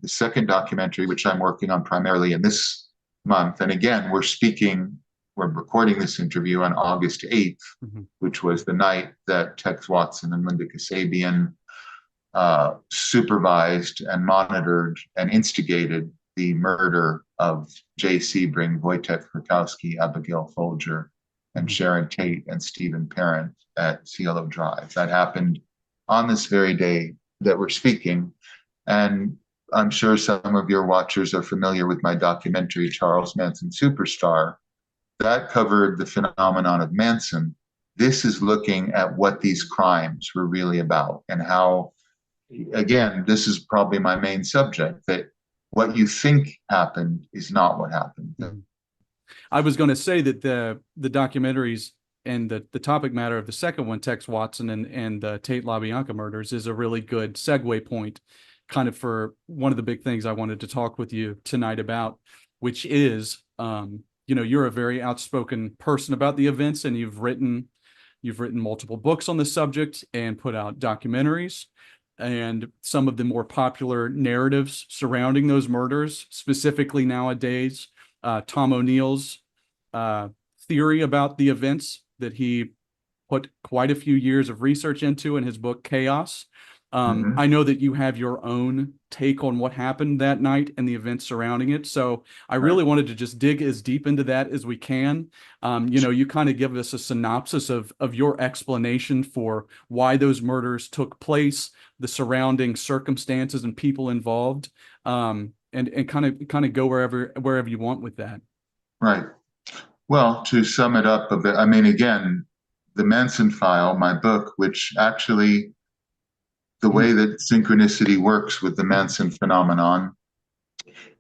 the second documentary, which I'm working on primarily in this month. And again, we're recording this interview on August 8th, which was the night that Tex Watson and Linda Kasabian supervised and monitored and instigated the murder of Jay Sebring, Wojciech Frykowski, Abigail Folger, and Sharon Tate and Stephen Parent at Cielo Drive. That happened on this very day that we're speaking. And I'm sure some of your watchers are familiar with my documentary, Charles Manson Superstar. That covered the phenomenon of Manson. This is looking at what these crimes were really about and how, again, this is probably my main subject, that what you think happened is not what happened. I was going to say that the documentaries and the topic matter of the second one, Tex Watson and the Tate-Labianca murders, is a really good segue point kind of for one of the big things I wanted to talk with you tonight about, which is, you're a very outspoken person about the events, and you've written multiple books on the subject and put out documentaries. And some of the more popular narratives surrounding those murders, specifically nowadays, Tom O'Neill's theory about the events that he put quite a few years of research into in his book Chaos. I know that you have your own take on what happened that night and the events surrounding it. So I really wanted to just dig as deep into that as we can. You kind of give us a synopsis of your explanation for why those murders took place, the surrounding circumstances and people involved, and kind of go wherever you want with that. Right. Well, to sum it up a bit, I mean, again, the Manson File, my book, which actually, the way that synchronicity works with the Manson phenomenon,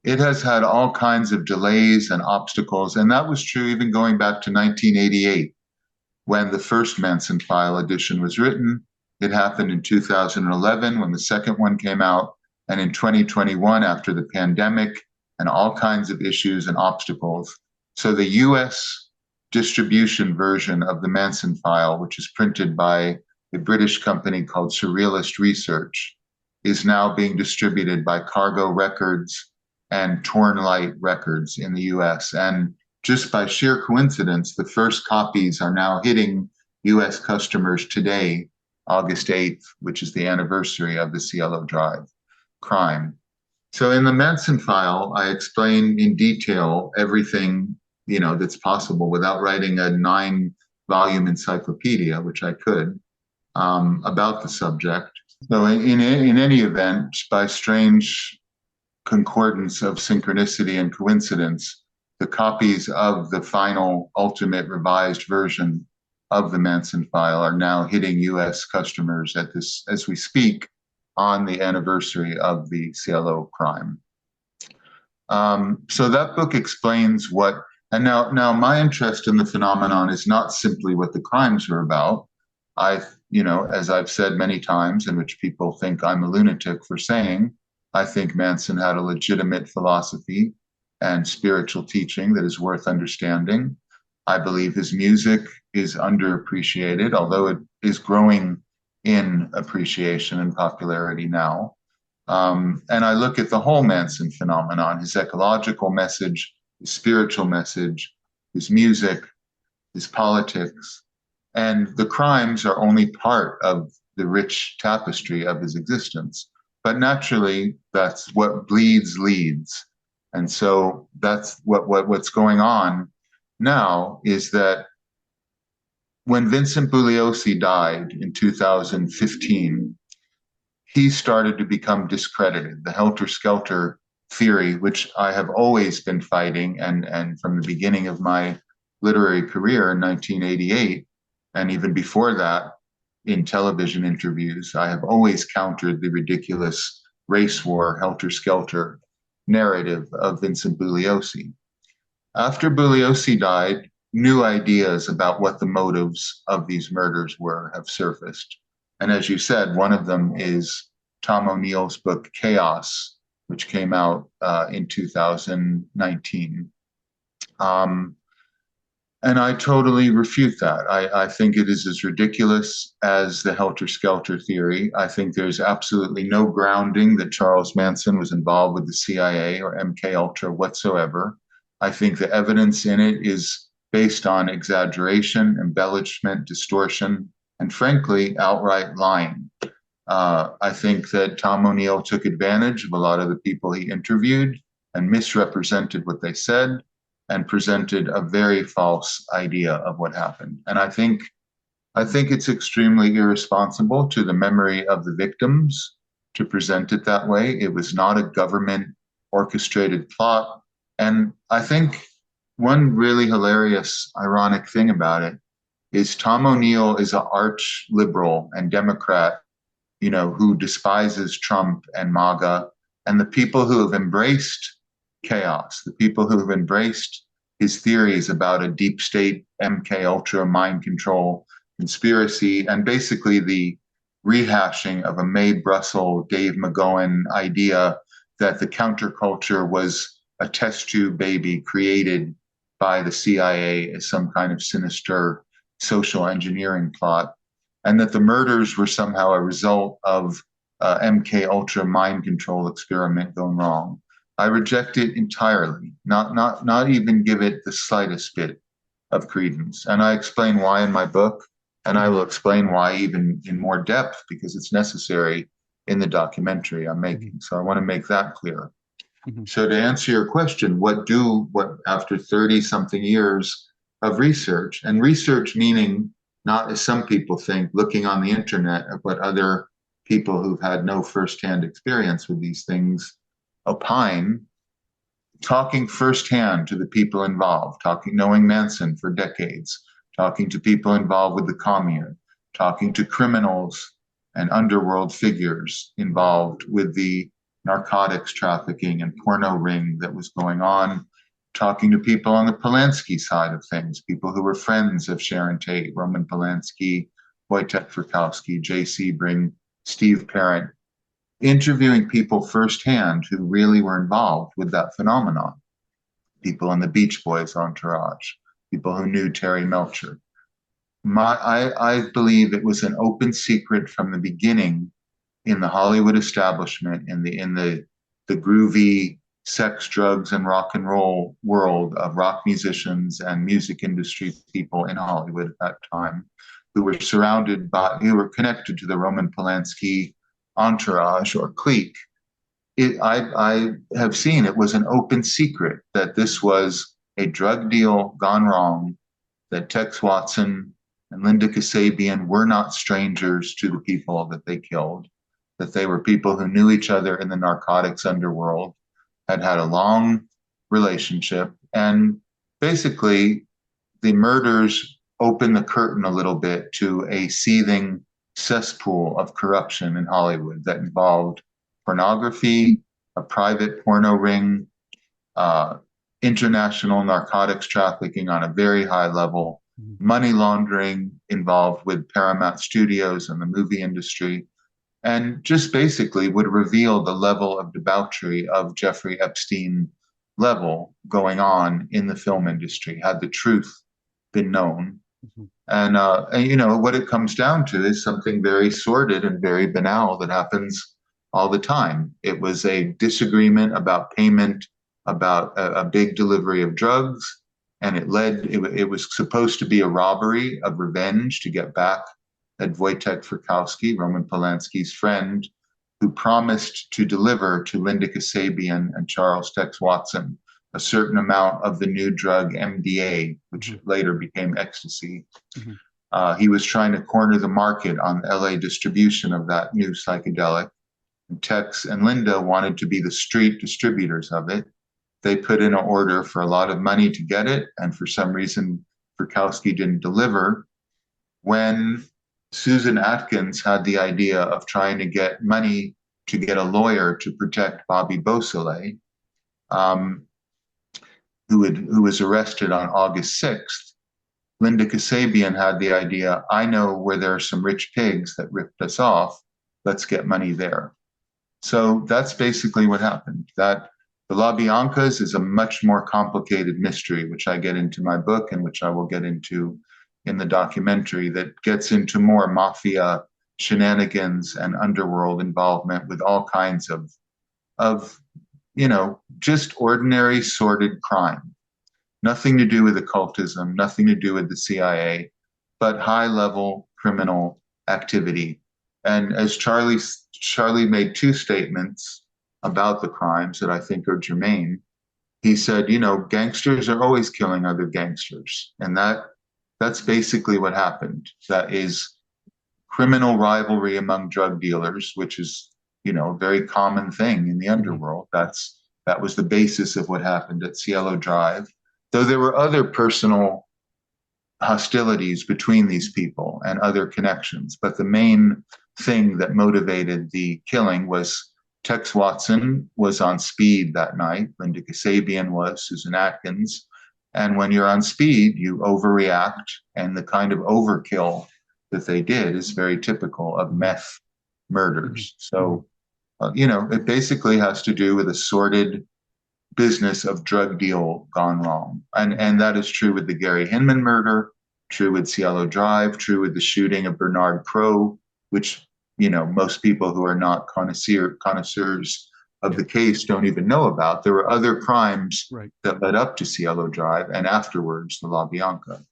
it has had all kinds of delays and obstacles. And that was true even going back to 1988, when the first Manson File edition was written. It happened in 2011 when the second one came out, and in 2021 after the pandemic and all kinds of issues and obstacles. So the US distribution version of the Manson File, which is printed by a British company called Surrealist Research, is now being distributed by Cargo Records and Torn Light Records in the US. And just by sheer coincidence, the first copies are now hitting US customers today, August 8th, which is the anniversary of the Cielo Drive crime. So in the Manson File, I explain in detail everything, that's possible without writing a 9-volume encyclopedia, which I could, about the subject. So in any event, by strange concordance of synchronicity and coincidence, the copies of the final ultimate revised version of the Manson File are now hitting US customers as we speak, on the anniversary of the Cielo crime. So that book explains what, and now my interest in the phenomenon is not simply what the crimes were about. As I've said many times, in which people think I'm a lunatic for saying, I think Manson had a legitimate philosophy and spiritual teaching that is worth understanding. I believe his music is underappreciated, although it is growing in appreciation and popularity now. And I look at the whole Manson phenomenon, his ecological message, his spiritual message, his music, his politics, and the crimes are only part of the rich tapestry of his existence. But naturally, that's what bleeds leads. And so that's what's going on now, is that when Vincent Bugliosi died in 2015, he started to become discredited. The Helter Skelter theory, which I have always been fighting, and from the beginning of my literary career in 1988, and even before that, in television interviews, I have always countered the ridiculous race war, Helter Skelter narrative of Vincent Bugliosi. After Bugliosi died, new ideas about what the motives of these murders were have surfaced. And as you said, one of them is Tom O'Neill's book, Chaos, which came out in 2019. And I totally refute that. I think it is as ridiculous as the Helter Skelter theory. I think there's absolutely no grounding that Charles Manson was involved with the CIA or MK Ultra whatsoever. I think the evidence in it is based on exaggeration, embellishment, distortion, and frankly, outright lying. I think that Tom O'Neill took advantage of a lot of the people he interviewed and misrepresented what they said and presented a very false idea of what happened. And I think it's extremely irresponsible to the memory of the victims to present it that way. It was not a government orchestrated plot. And I think one really hilarious, ironic thing about it is Tom O'Neill is an arch liberal and Democrat, who despises Trump and MAGA, and the people who have embraced chaos, the people who have embraced his theories about a deep state MK Ultra mind control conspiracy, and basically the rehashing of a Mae Brussell, Dave McGowan idea that the counterculture was a test tube baby created by the CIA as some kind of sinister social engineering plot, and that the murders were somehow a result of MK Ultra mind control experiment gone wrong. I reject it entirely, not even give it the slightest bit of credence. And I explain why in my book, and I will explain why even in more depth, because it's necessary in the documentary I'm making. So I want to make that clear. Mm-hmm. So to answer your question, what after 30 something years of research, and research meaning not, as some people think, looking on the internet at what other people who've had no firsthand experience with these things opine, talking firsthand to the people involved, knowing Manson for decades, talking to people involved with the commune, talking to criminals and underworld figures involved with the narcotics trafficking and porno ring that was going on, talking to people on the Polanski side of things, people who were friends of Sharon Tate, Roman Polanski, Wojciech Frykowski, Jay Sebring, Steve Parent, interviewing people firsthand who really were involved with that phenomenon. People in the Beach Boys entourage, people who knew Terry Melcher. I believe it was an open secret from the beginning in the Hollywood establishment, in the groovy sex, drugs, and rock and roll world of rock musicians and music industry people in Hollywood at that time, who were connected to the Roman Polanski entourage or clique. I have seen it was an open secret that this was a drug deal gone wrong, that Tex Watson and Linda Kasabian were not strangers to the people that they killed, that they were people who knew each other in the narcotics underworld, had a long relationship, and basically the murders opened the curtain a little bit to a seething cesspool of corruption in Hollywood that involved pornography, a private porno ring, international narcotics trafficking on a very high level, money laundering involved with Paramount Studios and the movie industry, and just basically would reveal the level of debauchery of Jeffrey Epstein level going on in the film industry, had the truth been known. Mm-hmm. And what it comes down to is something very sordid and very banal that happens all the time. It was a disagreement about payment, about a big delivery of drugs, and it was supposed to be a robbery of revenge to get back at Wojciech Frykowski, Roman Polanski's friend, who promised to deliver to Linda Kasabian and Charles Tex Watson a certain amount of the new drug MDA, which later became ecstasy. Mm-hmm. He was trying to corner the market on LA distribution of that new psychedelic. And Tex and Linda wanted to be the street distributors of it. They put in an order for a lot of money to get it, and for some reason, Frykowski didn't deliver. When Susan Atkins had the idea of trying to get money to get a lawyer to protect Bobby Beausoleil, who was arrested on August 6th, Linda Kasabian had the idea, I know where there are some rich pigs that ripped us off, let's get money there. So that's basically what happened. That The Labiancas is a much more complicated mystery, which I get into my book and which I will get into in the documentary, that gets into more mafia shenanigans and underworld involvement with all kinds of just ordinary sordid crime. Nothing to do with occultism, nothing to do with the CIA, but high level criminal activity. And as Charlie made two statements about the crimes that I think are germane. He said, gangsters are always killing other gangsters. And that's basically what happened. That is criminal rivalry among drug dealers, which is, a very common thing in the underworld. That was the basis of what happened at Cielo Drive. Though there were other personal hostilities between these people and other connections. But the main thing that motivated the killing was Tex Watson was on speed that night. Linda Kasabian was, Susan Atkins. And when you're on speed, you overreact. And the kind of overkill that they did is very typical of meth murders. So, it basically has to do with a sordid business of drug deal gone wrong. And that is true with the Gary Hinman murder, true with Cielo Drive, true with the shooting of Bernard Crowe, which most people who are not connoisseurs of the case don't even know about. There were other crimes that led up to Cielo Drive and afterwards the Labianca.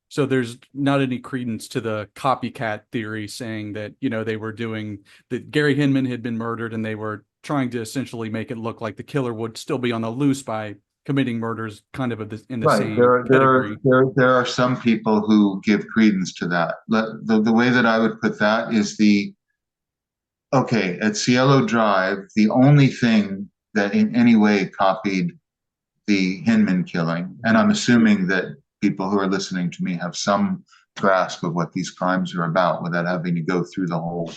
So there's not any credence to the copycat theory saying that, they were that Gary Hinman had been murdered and they were trying to essentially make it look like the killer would still be on the loose by committing murders kind of in the same pedigree. There are some people who give credence to that. The way that I would put that is at Cielo Drive, the only thing that in any way copied the Hinman killing, and I'm assuming that people who are listening to me have some grasp of what these crimes are about without having to go through the whole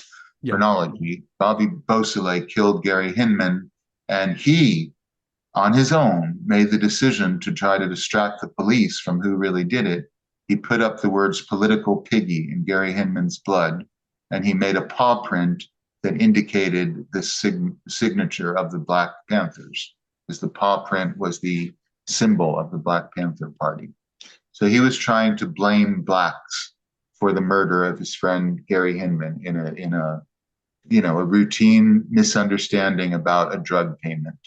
chronology. Bobby Beausoleil killed Gary Hinman, and he, on his own, made the decision to try to distract the police from who really did it. He put up the words political piggy in Gary Hinman's blood, and he made a paw print that indicated the signature of the Black Panthers, because the paw print was the symbol of the Black Panther Party. So he was trying to blame blacks for the murder of his friend Gary Hinman in a routine misunderstanding about a drug payment.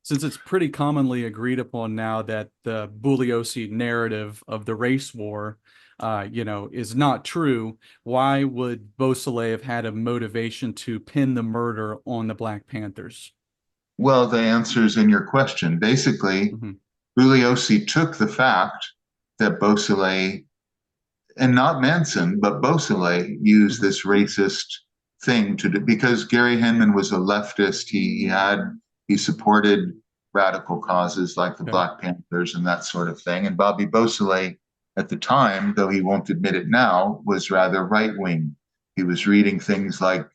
Since it's pretty commonly agreed upon now that the Bugliosi narrative of the race war, is not true, why would Beausoleil have had a motivation to pin the murder on the Black Panthers? Well, the answer is in your question. Basically, Bugliosi took the fact that Beausoleil, and not Manson, but Beausoleil used this racist thing because Gary Hinman was a leftist. He supported radical causes like the Black Panthers and that sort of thing. And Bobby Beausoleil, at the time, though he won't admit it now, was rather right-wing. He was reading things like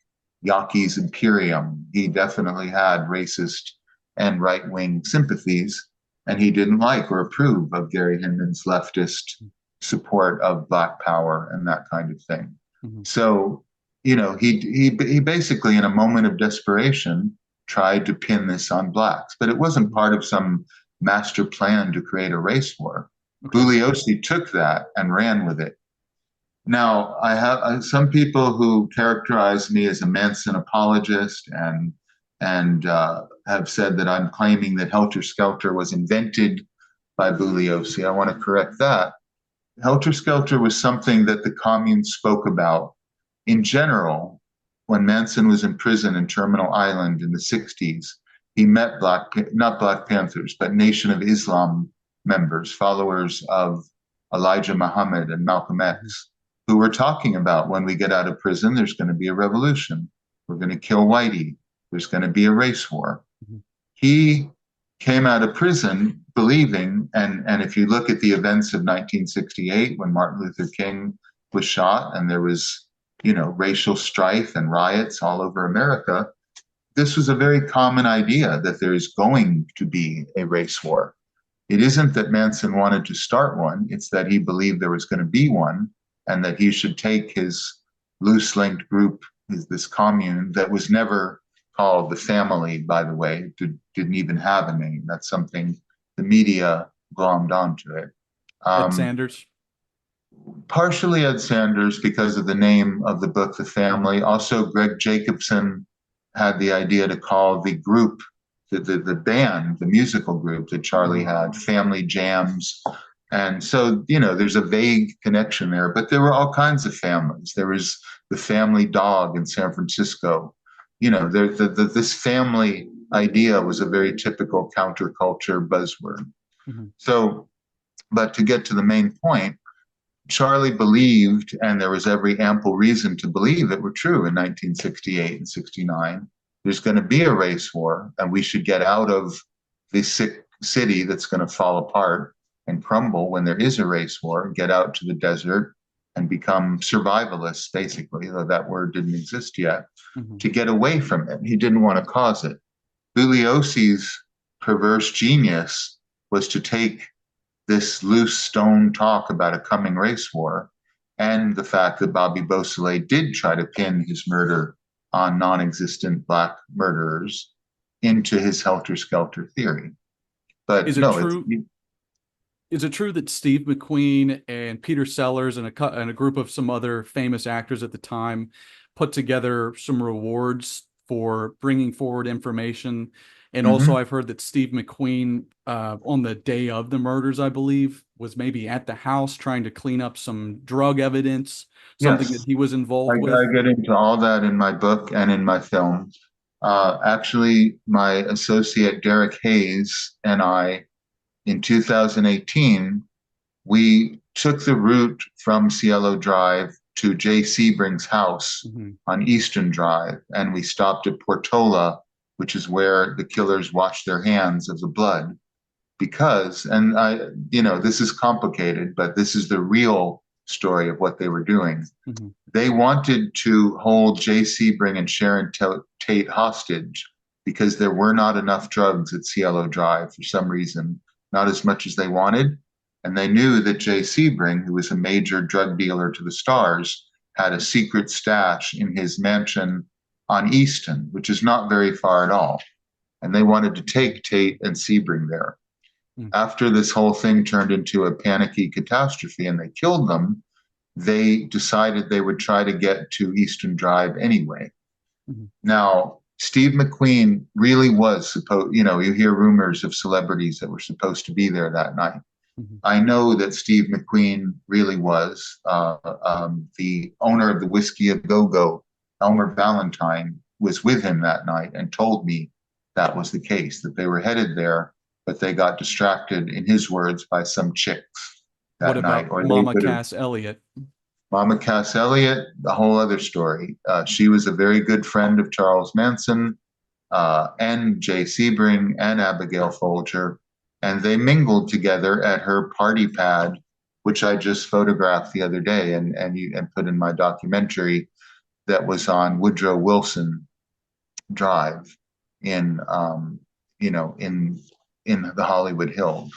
Yaki's Imperium. He definitely had racist and right-wing sympathies, and he didn't like or approve of Gary Hinman's leftist support of Black power and that kind of thing. So, he basically, in a moment of desperation, tried to pin this on blacks, but it wasn't part of some master plan to create a race war. Bugliosi took that and ran with it. Now, I have some people who characterize me as a Manson apologist and have said that I'm claiming that Helter Skelter was invented by Bugliosi. I want to correct that. Helter Skelter was something that the communes spoke about in general. When Manson was in prison in Terminal Island in the 60s, he met not Black Panthers, but Nation of Islam members, followers of Elijah Muhammad and Malcolm X, who were talking about, when we get out of prison, there's going to be a revolution. We're going to kill Whitey. There's going to be a race war. He came out of prison believing, and if you look at the events of 1968, when Martin Luther King was shot and there was, racial strife and riots all over America, this was a very common idea that there is going to be a race war. It isn't that Manson wanted to start one, it's that he believed there was going to be one, and that he should take his loose-linked group, this commune that was never called The Family, by the way. Didn't even have a name. That's something the media glommed onto it. Ed Sanders. Partially Ed Sanders because of the name of the book, The Family. Also, Greg Jacobson had the idea to call the group, the band, the musical group that Charlie had, Family Jams. And so, there's a vague connection there, but there were all kinds of families. There was the family dog in San Francisco. This family idea was a very typical counterculture buzzword. Mm-hmm. So, but to get to the main point, Charlie believed, and there was every ample reason to believe it were true in 1968 and 69, there's going to be a race war, and we should get out of this sick city that's going to fall apart and crumble when there is a race war, and get out to the desert and become survivalists, basically, though that word didn't exist yet, to get away from it. He didn't want to cause it. Bugliosi's perverse genius was to take this loose stone talk about a coming race war and the fact that Bobby Beausoleil did try to pin his murder on non-existent Black murderers into his Helter Skelter theory. But is it true that Steve McQueen and Peter Sellers and a group of some other famous actors at the time put together some rewards for bringing forward information? And also, I've heard that Steve McQueen, on the day of the murders, I believe, was maybe at the house trying to clean up some drug evidence, something that he was involved with. I get into all that in my book and in my film. Actually, my associate Derek Hayes and I, in 2018, we took the route from Cielo Drive to Jay Sebring's house on Eastern Drive, and we stopped at Portola, which is where the killers washed their hands of the blood. Because, and this is complicated, but this is the real story of what they were doing. They wanted to hold Jay Sebring and Sharon Tate hostage because there were not enough drugs at Cielo Drive for some reason, not as much as they wanted. And they knew that Jay Sebring, who was a major drug dealer to the stars, had a secret stash in his mansion on Easton, which is not very far at all. And they wanted to take Tate and Sebring there. After this whole thing turned into a panicky catastrophe and they killed them, they decided they would try to get to Eastern Drive anyway. Now, Steve McQueen really was supposed, you hear rumors of celebrities that were supposed to be there that night. I know that Steve McQueen really was the owner of the Whiskey A Go-Go. Elmer Valentine was with him that night and told me that was the case, that they were headed there, but they got distracted, in his words, by some chicks that night. What about Mama Cass Elliot? Mama Cass Elliot, the whole other story. She was a very good friend of Charles Manson and Jay Sebring and Abigail Folger, and they mingled together at her party pad, which I just photographed the other day and put in my documentary. That was on Woodrow Wilson Drive in the Hollywood Hills.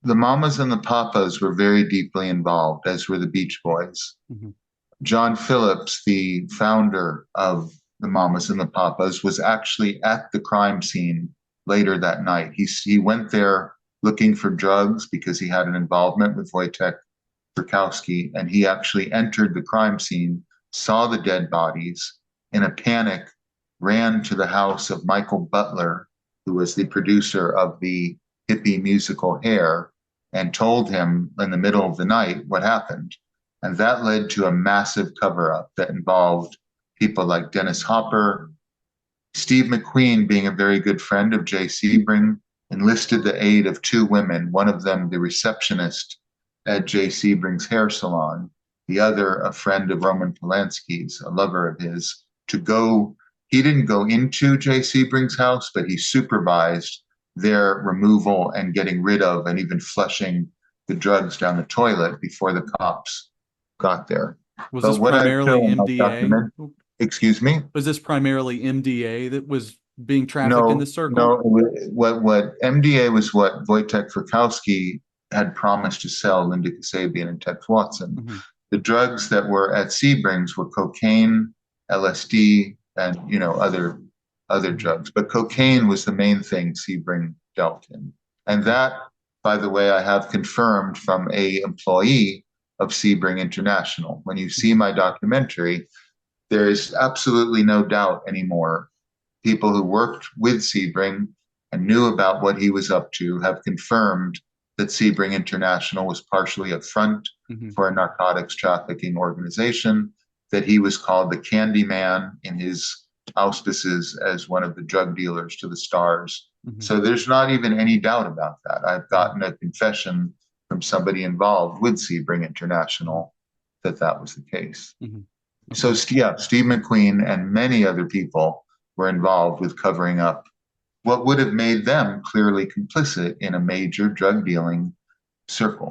The Mamas and the Papas were very deeply involved, as were the Beach Boys. John Phillips, the founder of the Mamas and the Papas, was actually at the crime scene later that night. He went there looking for drugs because he had an involvement with Wojciech Frykowski, and he actually entered the crime scene, saw the dead bodies, in a panic, ran to the house of Michael Butler, who was the producer of the hippie musical Hair, and told him in the middle of the night what happened. And that led to a massive cover-up that involved people like Dennis Hopper. Steve McQueen, being a very good friend of Jay Sebring, enlisted the aid of two women, one of them the receptionist at Jay Sebring's hair salon, the other a friend of Roman Polanski's, a lover of his, to go. He didn't go into Jay Sebring's house, but he supervised their removal and getting rid of and even flushing the drugs down the toilet before the cops got there. Was this primarily MDA? Excuse me? Was this primarily MDA that was being trafficked in the circle? No, what MDA was what Wojciech Frykowski had promised to sell Linda Kasabian and Tex Watson. The drugs that were at Sebring's were cocaine LSD, and other drugs. But cocaine was the main thing Sebring dealt in. And that, by the way, I have confirmed from a employee of Sebring International. When you see my documentary, there is absolutely no doubt anymore. People who worked with Sebring and knew about what he was up to have confirmed that Sebring International was partially a front for a narcotics trafficking organization, that he was called the Candy Man in his auspices as one of the drug dealers to the stars. So there's not even any doubt about that. I've gotten a confession from somebody involved with Sebring International that was the case. So yeah, Steve McQueen and many other people were involved with covering up what would have made them clearly complicit in a major drug dealing circle.